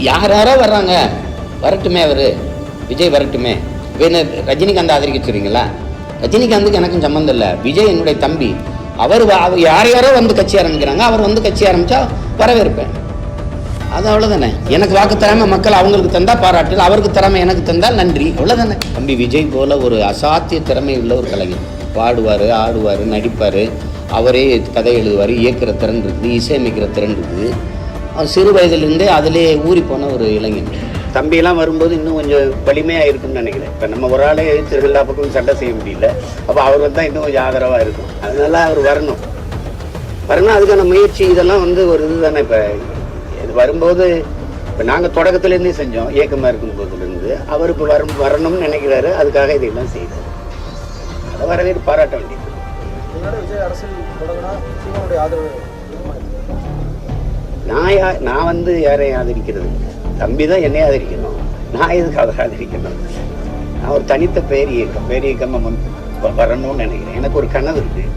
யார் யாரோ வர்றாங்க, வரட்டுமே, அவர் விஜய் வரட்டுமே. ரஜினிகாந்த் ஆதரிக்க சொல்றீங்களா? ரஜினிகாந்துக்கு எனக்கும் சம்மந்தம் இல்லை. விஜய் என்னுடைய தம்பி. அவர் யார் யாரோ வந்து கட்சி ஆரம்பிக்கிறாங்க, அவர் வந்து கட்சி ஆரம்பித்தா வரவேற்பேன். அது அவ்வளோதானே. எனக்கு வாக்கு தராமல் மக்கள் அவங்களுக்கு தந்தால் பாராட்டு, அவருக்கு தராமல் எனக்கு தந்தால் நன்றி, அவ்வளோதானே. தம்பி விஜய் போல ஒரு அசாத்திய திறமை உள்ள ஒரு கலைஞர். பாடுவார், ஆடுவார், நடிப்பார், அவரே கதை எழுதுவார், இயக்கிற திறன் இருக்குது, இசையமைக்கிற திறன் இருக்குது. அவர் சிறு வயதிலிருந்தே அதிலே ஊறி போன ஒரு இளைஞன். தம்பியெல்லாம் வரும்போது இன்னும் கொஞ்சம் வலிமையாக இருக்கும்னு நினைக்கிறேன். இப்போ நம்ம ஒரு ஆளே எழுத்து எல்லா பக்கமும் சண்டை செய்ய முடியல. அப்போ அவர் வந்தால் இன்னும் கொஞ்சம் ஆதரவாக இருக்கும். அதனால அவர் வரணும். அதுக்கான முயற்சி இதெல்லாம் வந்து ஒரு இது தானே. இப்போ இது வரும்போது இப்போ நாங்கள் தொடக்கத்துலேருந்தே செஞ்சோம், இயக்கமாக இருக்கும் போதுலேருந்து. அவர் இப்போ வரணும்னு நினைக்கிறாரு, அதுக்காக இதெல்லாம் செய்தார். அதை வரவேற்பு பாராட்ட வேண்டியது. நான் வந்து யாரையும் ஆதரிக்கிறது, தம்பி தான் என்னை ஆதரிக்கணும். நான் எதுக்கு அவரை ஆதரிக்கணும்? நான் ஒரு தனித்த பேரியக்கம் வரணும்னு நினைக்கிறேன். எனக்கு ஒரு கனவு இருக்குது.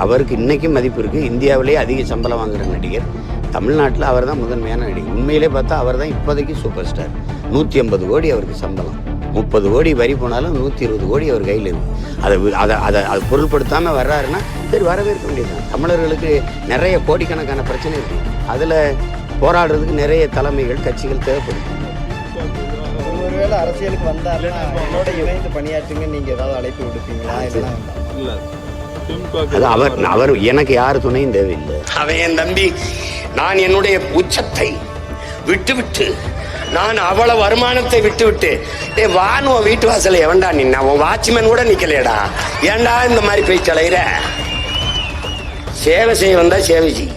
அவருக்கு இன்றைக்கும் மதிப்பு இருக்குது. இந்தியாவிலேயே அதிக சம்பளம் வாங்குகிற நடிகர். தமிழ்நாட்டில் அவர் தான் முதன்மையான நடிகர். உண்மையிலே பார்த்தா அவர் தான் இப்போதைக்கு சூப்பர் ஸ்டார். 150 கோடி அவருக்கு சம்பளம். 30 கோடி வரி போனாலும் 120 கோடி அவர் கையில் இருக்குது. அதை பொருள்படுத்தாமல் வர்றாருன்னா சரி, வரவேற்க வேண்டியதுதான். தமிழர்களுக்கு நிறைய கோடிக்கணக்கான பிரச்சனை இருக்குது. அதில் போராடுறதுக்கு நிறைய தலைமைகள், கட்சிகள் தேவைப்படுது. ஒருவேளை அரசியலுக்கு வந்தாருன்னா என்னோட இணைந்து பணியாற்றுங்க, நீங்கள் ஏதாவது அழைப்பு விடுப்பீங்களா? அது அவர் எனக்கு யார் துணையும் தேவையில்லை. அவன் என் தம்பி. நான் என்னுடைய உச்சத்தை விட்டு நான் அவ்வளவு வருமானத்தை விட்டு வானுவ வீட்டு வாசல எவன்டா நின்னா? உன் வாட்ச்மேன் கூட நிக்கலையடா. ஏன்டா இந்த மாதிரி போய் தலையிற? சேவை செய்ய வந்தா சேவை செய்.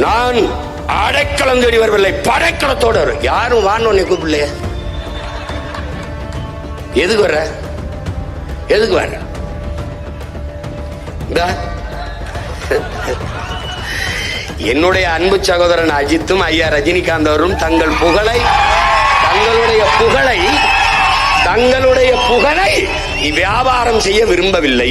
நான் அடைக்கலம் தேடி வரவில்லை, படைக்கலத்தோடு வரும். யாரும் வான்னு கூப்பிடலையே. எதுக்கு வர்ற? எதுக்கு வர்ற? என்னுடைய அன்பு சகோதரன் அஜித்தும் ஐயா ரஜினிகாந்த் அவரும் தங்களுடைய புகழை வியாபாரம் செய்ய விரும்பவில்லை.